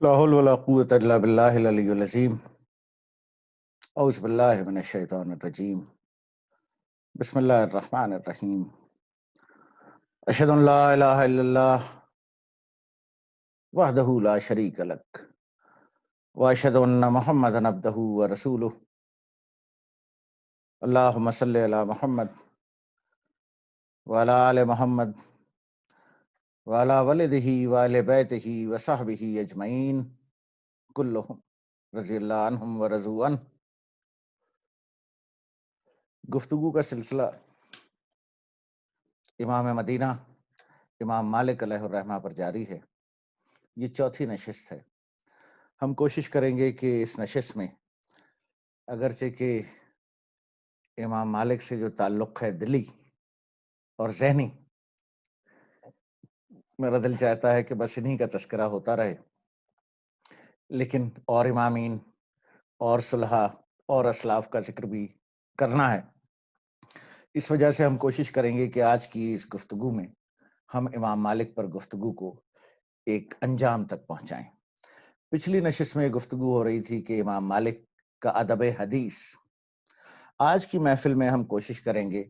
لا حول ولا قوة الا باللہ العلی العظیم اعوذ باللہ من الشیطان الرجیم بسم اللہ الرحمن الرحیم اشہد ان لا الہ الا اللہ وحدہ لا شریک لک واشہد ان محمدا عبدہ ورسولہ اللہم صلی علی محمد وعلی آل محمد وعلی ولدہ وآل بیتہ وصحبہ اجمعین کلہم رضی اللہ عنہم ورضوا عنہ۔ گفتگو کا سلسلہ امام مدینہ امام مالک علیہ الرحمہ پر جاری ہے۔ یہ چوتھی نشست ہے۔ ہم کوشش کریں گے کہ اس نشست میں اگرچہ کہ امام مالک سے جو تعلق ہے دلی اور ذہنی، میرا دل چاہتا ہے کہ بس انہی کا تذکرہ ہوتا رہے، لیکن اور امامین اور صلحاء اور اسلاف کا ذکر بھی کرنا ہے۔ اس وجہ سے ہم کوشش کریں گے کہ آج کی اس گفتگو میں ہم امام مالک پر گفتگو کو ایک انجام تک پہنچائیں۔ پچھلی نشست میں گفتگو ہو رہی تھی کہ امام مالک کا ادب حدیث۔ آج کی محفل میں ہم کوشش کریں گے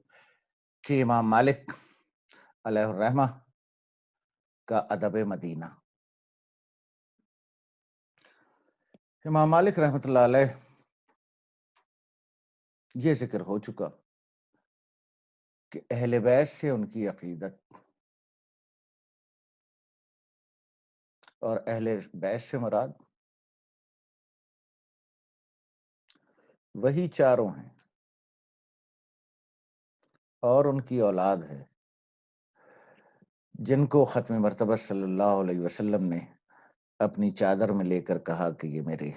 کہ امام مالک علیہ الرحمہ کا ادب مدینہ۔ امام مالک رحمۃ اللہ علیہ یہ ذکر ہو چکا کہ اہل بیت سے ان کی عقیدت، اور اہل بیت سے مراد وہی چاروں ہیں اور ان کی اولاد ہے جن کو ختم مرتبہ صلی اللہ علیہ وسلم نے اپنی چادر میں لے کر کہا کہ یہ میرے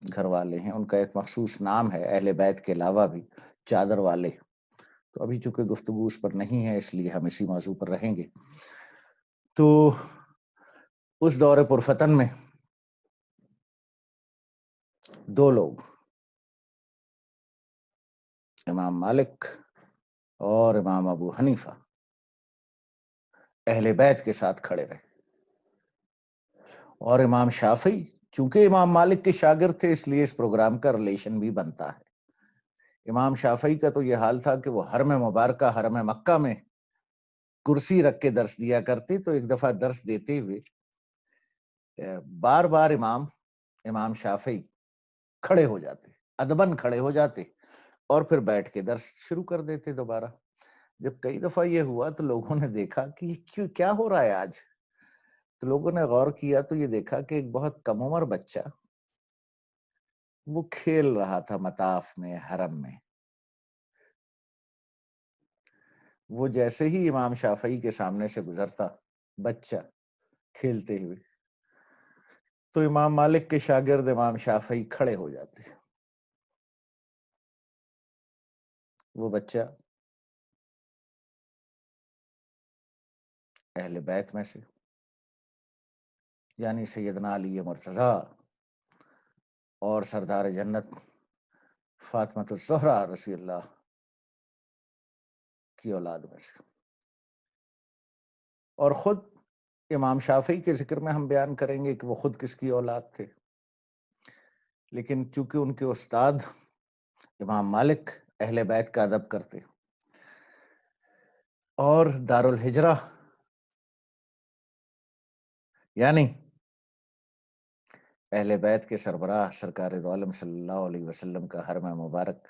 گھر والے ہیں۔ ان کا ایک مخصوص نام ہے اہل بیت کے علاوہ بھی، چادر والے۔ تو ابھی چونکہ گفتگو اس پر نہیں ہے اس لیے ہم اسی موضوع پر رہیں گے۔ تو اس دور پرفتن میں دو لوگ، امام مالک اور امام ابو حنیفہ، اہل بیت کے ساتھ کھڑے رہے، اور امام شافعی چونکہ امام مالک کے شاگرد تھے اس لیے اس پروگرام کا ریلیشن بھی بنتا ہے۔ امام شافعی کا تو یہ حال تھا کہ وہ حرم مبارکہ حرم مکہ میں کرسی رکھ کے درس دیا کرتے، تو ایک دفعہ درس دیتے ہوئے بار بار امام شافعی کھڑے ہو جاتے، ادباً کھڑے ہو جاتے اور پھر بیٹھ کے درس شروع کر دیتے دوبارہ۔ جب کئی دفعہ یہ ہوا تو لوگوں نے دیکھا کہ کیا ہو رہا ہے آج، تو لوگوں نے غور کیا تو یہ دیکھا کہ ایک بہت کم عمر بچہ وہ کھیل رہا تھا مطاف میں، حرم میں۔ وہ جیسے ہی امام شافعی کے سامنے سے گزرتا بچہ کھیلتے ہوئے، تو امام مالک کے شاگرد امام شافعی کھڑے ہو جاتے۔ وہ بچہ اہل بیت میں سے یعنی سیدنا علی مرتضیٰ اور سردار جنت فاطمۃ الزہرا رضی اللہ کی اولاد میں سے، اور خود امام شافعی کے ذکر میں ہم بیان کریں گے کہ وہ خود کس کی اولاد تھے، لیکن چونکہ ان کے استاد امام مالک اہل بیت کا ادب کرتے اور دارالہجرہ یعنی اہل بیت کے سربراہ سرکار دو عالم صلی اللہ علیہ وسلم کا حرم مبارک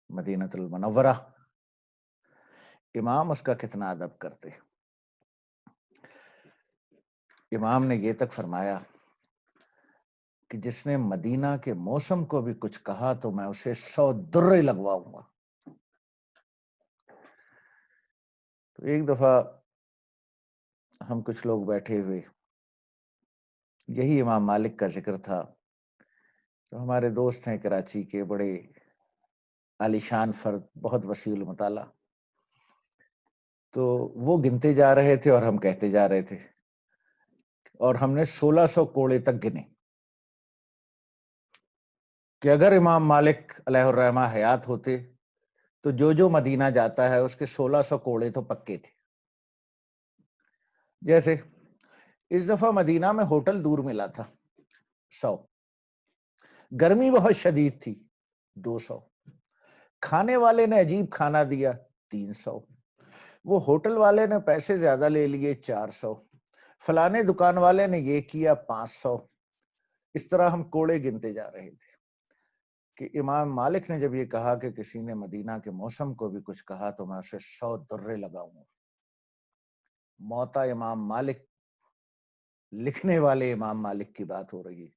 مدینۃ المنورہ، امام اس کا کتنا ادب کرتے۔ امام نے یہ تک فرمایا کہ جس نے مدینہ کے موسم کو بھی کچھ کہا تو میں اسے 100 درے لگواؤں گا۔ تو ایک دفعہ ہم کچھ لوگ بیٹھے ہوئے، یہی امام مالک کا ذکر تھا، تو ہمارے دوست ہیں کراچی کے بڑے عالیشان فرد، بہت وسیع المطالعہ، تو وہ گنتے جا رہے تھے اور ہم کہتے جا رہے تھے، اور ہم نے 1600 کوڑے تک گنے کہ اگر امام مالک علیہ الرحمہ حیات ہوتے تو جو مدینہ جاتا ہے اس کے 1600 کوڑے تو پکے تھے۔ جیسے اس دفعہ مدینہ میں ہوٹل دور ملا تھا 100، گرمی بہت شدید تھی 200، کھانے والے نے عجیب کھانا دیا 300، وہ ہوٹل والے نے پیسے زیادہ لے لیے 400، فلانے دکان والے نے یہ کیا 500۔ اس طرح ہم کوڑے گنتے جا رہے تھے کہ امام مالک نے جب یہ کہا کہ کسی نے مدینہ کے موسم کو بھی کچھ کہا تو میں اسے 100 درے لگاؤں گا۔ موتا امام مالک، لکھنے والے امام مالک کی بات ہو رہی ہے۔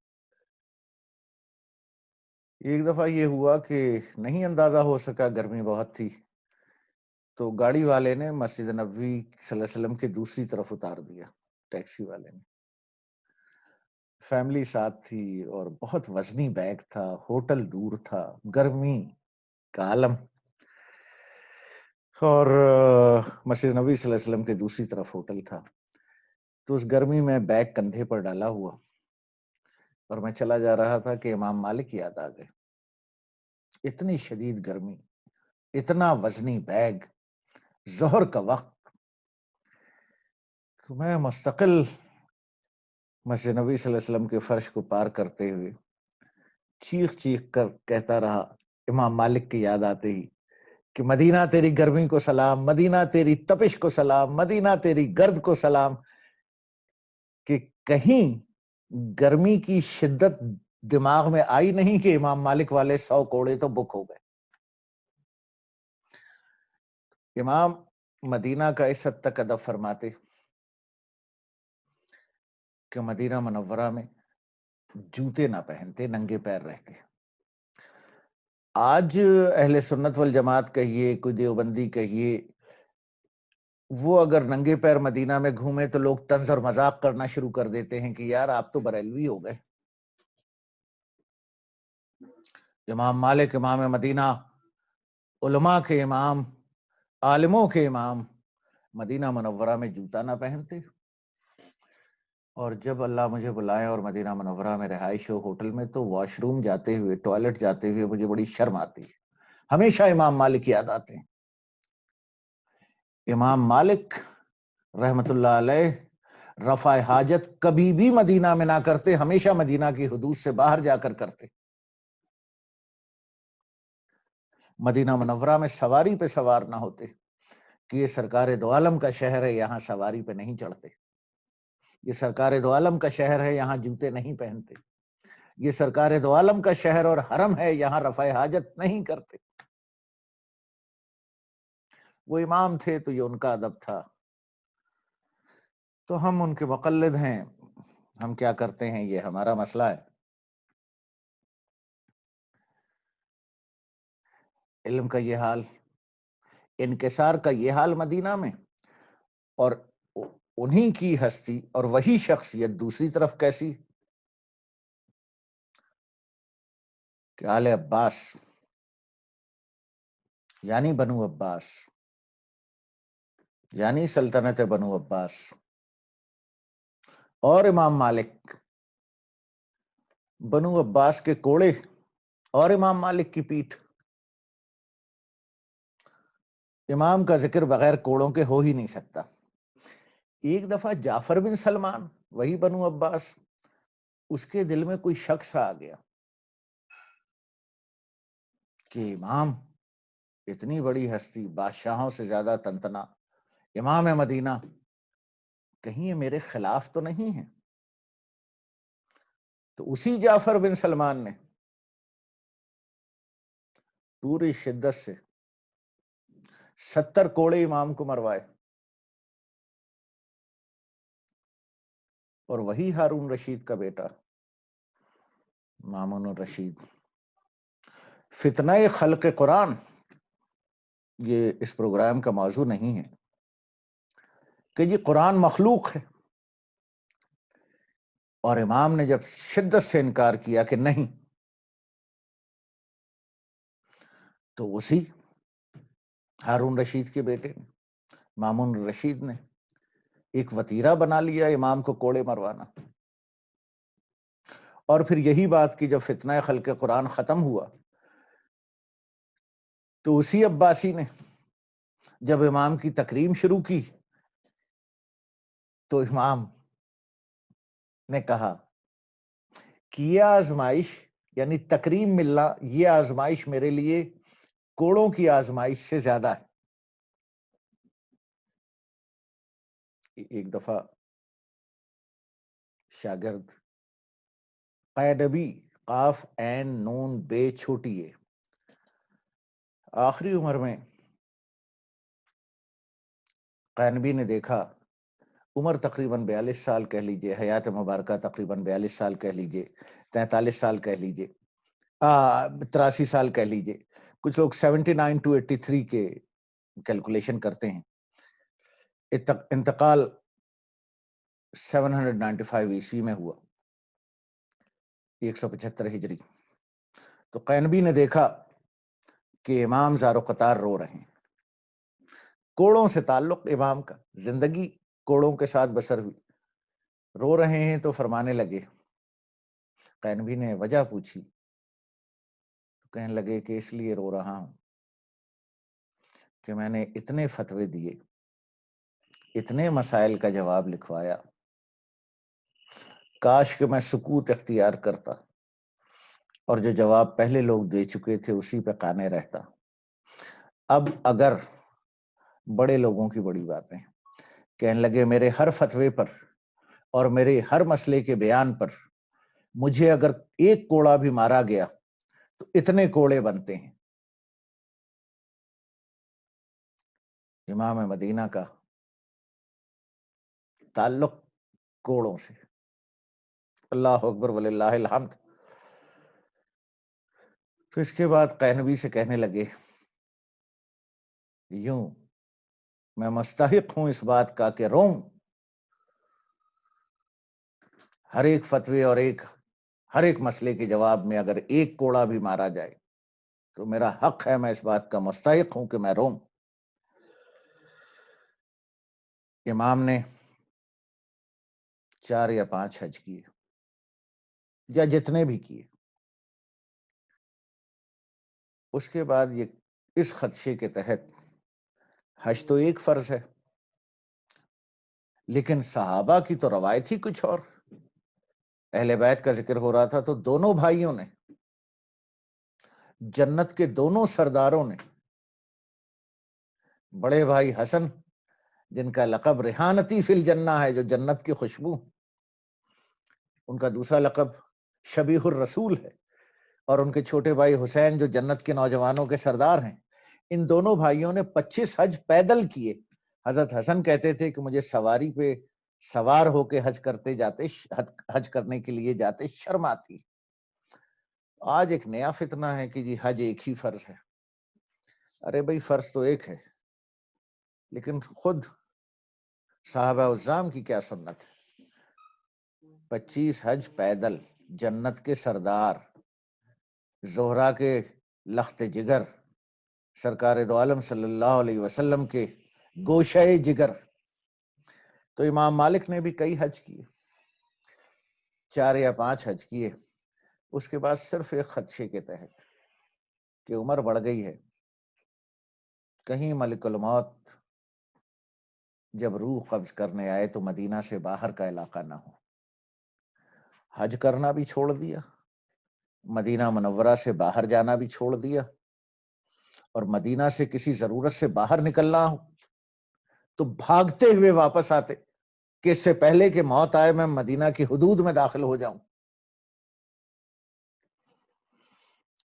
ایک دفعہ یہ ہوا کہ نہیں اندازہ ہو سکا، گرمی بہت تھی، تو گاڑی والے نے مسجد نبوی صلی اللہ علیہ وسلم کے دوسری طرف اتار دیا، ٹیکسی والے نے۔ فیملی ساتھ تھی اور بہت وزنی بیگ تھا، ہوٹل دور تھا، گرمی کا عالم، اور مسجد نبوی صلی اللہ علیہ وسلم کے دوسری طرف ہوٹل تھا۔ تو اس گرمی میں بیگ کندھے پر ڈالا ہوا اور میں چلا جا رہا تھا کہ امام مالک یاد آ گئے۔ اتنی شدید گرمی، اتنا وزنی بیگ، ظہر کا وقت، تو میں مستقل مسجد نبی صلی اللہ علیہ وسلم کے فرش کو پار کرتے ہوئے چیخ چیخ کر کہتا رہا امام مالک کی یاد آتے ہی کہ مدینہ تیری گرمی کو سلام، مدینہ تیری تپش کو سلام، مدینہ تیری گرد کو سلام، کہ کہیں گرمی کی شدت دماغ میں آئی نہیں کہ امام مالک والے 100 کوڑے تو بک ہو گئے۔ امام مدینہ کا اس حد تک ادب فرماتے کہ مدینہ منورہ میں جوتے نہ پہنتے، ننگے پیر رہتے۔ آج اہل سنت والجماعت کہیے، کوئی دیوبندی کہیے، وہ اگر ننگے پیر مدینہ میں گھومے تو لوگ طنز اور مذاق کرنا شروع کر دیتے ہیں کہ یار آپ تو بریلوی ہو گئے۔ امام مالک امام مدینہ، علماء کے امام، عالموں کے امام، مدینہ منورہ میں جوتا نہ پہنتے۔ اور جب اللہ مجھے بلائے اور مدینہ منورہ میں رہائش ہو ہوٹل میں، تو واش روم جاتے ہوئے، ٹوائلٹ جاتے ہوئے مجھے بڑی شرم آتی ہے۔ ہمیشہ امام مالک یاد آتے ہیں۔ امام مالک رحمت اللہ علیہ رفع حاجت کبھی بھی مدینہ میں نہ کرتے، ہمیشہ مدینہ کی حدود سے باہر جا کر کرتے۔ مدینہ منورہ میں سواری پہ سوار نہ ہوتے کہ یہ سرکار دو عالم کا شہر ہے، یہاں سواری پہ نہیں چڑھتے، یہ سرکار دو عالم کا شہر ہے، یہاں جوتے نہیں پہنتے، یہ سرکار دو عالم کا شہر اور حرم ہے، یہاں رفع حاجت نہیں کرتے۔ وہ امام تھے تو یہ ان کا ادب تھا، تو ہم ان کے مقلد ہیں، ہم کیا کرتے ہیں یہ ہمارا مسئلہ ہے۔ علم کا یہ حال، انکسار کا یہ حال مدینہ میں، اور انہی کی ہستی اور وہی شخصیت دوسری طرف کیسی کہ آل عباس یعنی بنو عباس، یعنی سلطنت بنو عباس، اور امام مالک بنو عباس کے کوڑے اور امام مالک کی پیٹھ۔ امام کا ذکر بغیر کوڑوں کے ہو ہی نہیں سکتا۔ ایک دفعہ جعفر بن سلمان، وہی بنو عباس، اس کے دل میں کوئی شخص آ گیا کہ امام اتنی بڑی ہستی، بادشاہوں سے زیادہ تنتنا، امام مدینہ، کہیں یہ میرے خلاف تو نہیں ہے؟ تو اسی جعفر بن سلمان نے پوری شدت سے 70 کوڑے امام کو مروائے، اور وہی ہارون رشید کا بیٹا مامون الرشید۔ فتنہ خلق قرآن یہ اس پروگرام کا موضوع نہیں ہے کہ یہ قرآن مخلوق ہے، اور امام نے جب شدت سے انکار کیا کہ نہیں، تو اسی ہارون رشید کے بیٹے نے، مامون الرشید نے، ایک وتیرہ بنا لیا امام کو کوڑے مروانا۔ اور پھر یہی بات کی جب فتنہ خلق قرآن ختم ہوا، تو اسی عباسی نے جب امام کی تکریم شروع کی، تو امام نے کہا کہ یہ آزمائش یعنی تکریم ملنا، یہ آزمائش میرے لیے کوڑوں کی آزمائش سے زیادہ ہے۔ ایک دفعہ شاگرد قینبی، قاف عین نون بے چھوٹی ہے، آخری عمر میں قینبی نے دیکھا، عمر تقریباً 42 سال کہہ لیجئے، حیات مبارکہ تقریباً 42 سال کہہ لیجئے، 43 سال کہہ لیجئے، 83 سال کہہ لیجئے، کچھ لوگ 79 to 83 کے کیلکولیشن کرتے ہیں۔ انتقال 795 عیسوی میں ہوا، 175 ہجری۔ تو قینبی نے دیکھا کہ امام زار و قطار رو رہے ہیں، کوڑوں سے تعلق امام کا، زندگی کوڑوں کے ساتھ بسر ہوئی، رو رہے ہیں تو فرمانے لگے، قینبی نے وجہ پوچھی، کہنے لگے کہ اس لیے رو رہا ہوں کہ میں نے اتنے فتوے دیے، اتنے مسائل کا جواب لکھوایا، کاش کہ میں سکوت اختیار کرتا اور جو جواب پہلے لوگ دے چکے تھے اسی پہ قانے رہتا۔ اب اگر بڑے لوگوں کی بڑی باتیں، کہنے لگے میرے ہر فتوے پر اور میرے ہر مسئلے کے بیان پر مجھے اگر ایک کوڑا بھی مارا گیا تو اتنے کوڑے بنتے ہیں۔ امام مدینہ کا تعلق کوڑوں سے، اللہ اکبر وللہ الحمد۔ تو اس کے بعد قینبی سے کہنے لگے، یوں میں مستحق ہوں اس بات کا کہ روم ہر ایک فتوے اور ہر ایک مسئلے کے جواب میں اگر ایک کوڑا بھی مارا جائے تو میرا حق ہے، میں اس بات کا مستحق ہوں کہ میں روم۔ امام نے 4 یا 5 حج کیے یا جتنے بھی کیے، اس کے بعد یہ اس خدشے کے تحت حج تو ایک فرض ہے، لیکن صحابہ کی تو روایت ہی کچھ اور، اہل بیت کا ذکر ہو رہا تھا تو دونوں بھائیوں نے، جنت کے دونوں سرداروں نے، بڑے بھائی حسن جن کا لقب ریحانتی فی الجنہ ہے، جو جنت کی خوشبو، ان کا دوسرا لقب شبیہ الرسول ہے، اور ان کے چھوٹے بھائی حسین جو جنت کے نوجوانوں کے سردار ہیں، ان دونوں بھائیوں نے 25 حج پیدل کیے۔ حضرت حسن کہتے تھے کہ مجھے سواری پہ سوار ہو کے حج کرنے کے لیے جاتے شرم آتی۔ آج ایک نیا فتنہ ہے کہ جی حج ایک ہی فرض ہے۔ ارے بھائی فرض تو ایک ہے، لیکن خود صحابہ عظام کی کیا سنت ہے؟ 25 حج پیدل، جنت کے سردار، زہرا کے لخت جگر، سرکار دو عالم صلی اللہ علیہ وسلم کے گوشہ جگر۔ تو امام مالک نے بھی کئی حج کیے، 4 یا 5 حج کیے، اس کے بعد صرف ایک خدشے کے تحت کہ عمر بڑھ گئی ہے، کہیں ملک الموت جب روح قبض کرنے آئے تو مدینہ سے باہر کا علاقہ نہ ہو۔ حج کرنا بھی چھوڑ دیا، مدینہ منورہ سے باہر جانا بھی چھوڑ دیا، اور مدینہ سے کسی ضرورت سے باہر نکلنا ہو تو بھاگتے ہوئے واپس آتے کہ اس سے پہلے کہ موت آئے میں مدینہ کی حدود میں داخل ہو جاؤں۔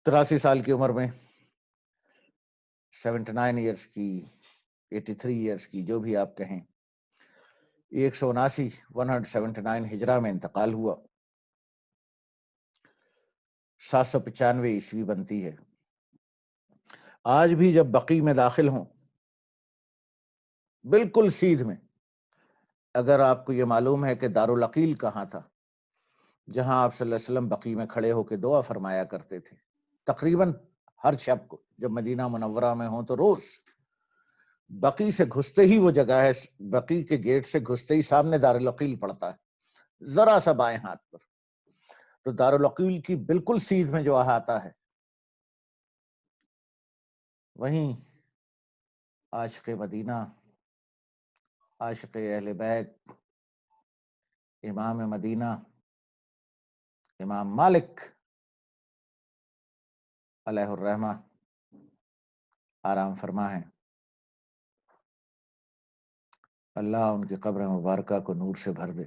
83 سال کی عمر میں، 79 ایئرس کی، 83 ایئرس کی، جو بھی آپ کہیں، 179 ہجرہ میں انتقال ہوا، 795 عیسوی بنتی ہے۔ آج بھی جب بقیع میں داخل ہوں، بالکل سیدھ میں، اگر آپ کو یہ معلوم ہے کہ دارالعقیل کہاں تھا، جہاں آپ صلی اللہ علیہ وسلم بقیع میں کھڑے ہو کے دعا فرمایا کرتے تھے، تقریباً ہر شب کو جب مدینہ منورہ میں ہوں تو روز بقیع سے گھستے ہی وہ جگہ ہے، بقیع کے گیٹ سے گھستے ہی سامنے دارالعقیل پڑتا ہے، ذرا سا بائیں ہاتھ پر۔ تو دارالعقیل کی بالکل سیدھ میں جو احاطہ ہے، وہیں عاشق مدینہ، عاشق اہل بیت، امام مدینہ امام مالک علیہ الرحمہ آرام فرما ہے، اللہ ان کی قبر مبارکہ کو نور سے بھر دے۔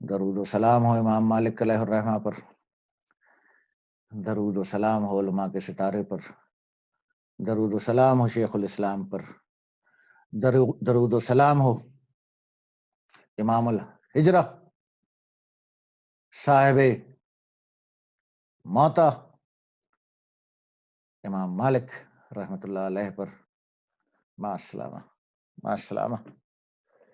درود و سلام ہو امام مالک علیہ الرحمہ پر، درود و سلام ہو علماء کے ستارے پر، درود و سلام ہو شیخ الاسلام پر، درود و سلام ہو امام الہجرہ صاحب موتا امام مالک رحمۃ اللہ علیہ پر۔ مع السلامہ، مع السلامہ۔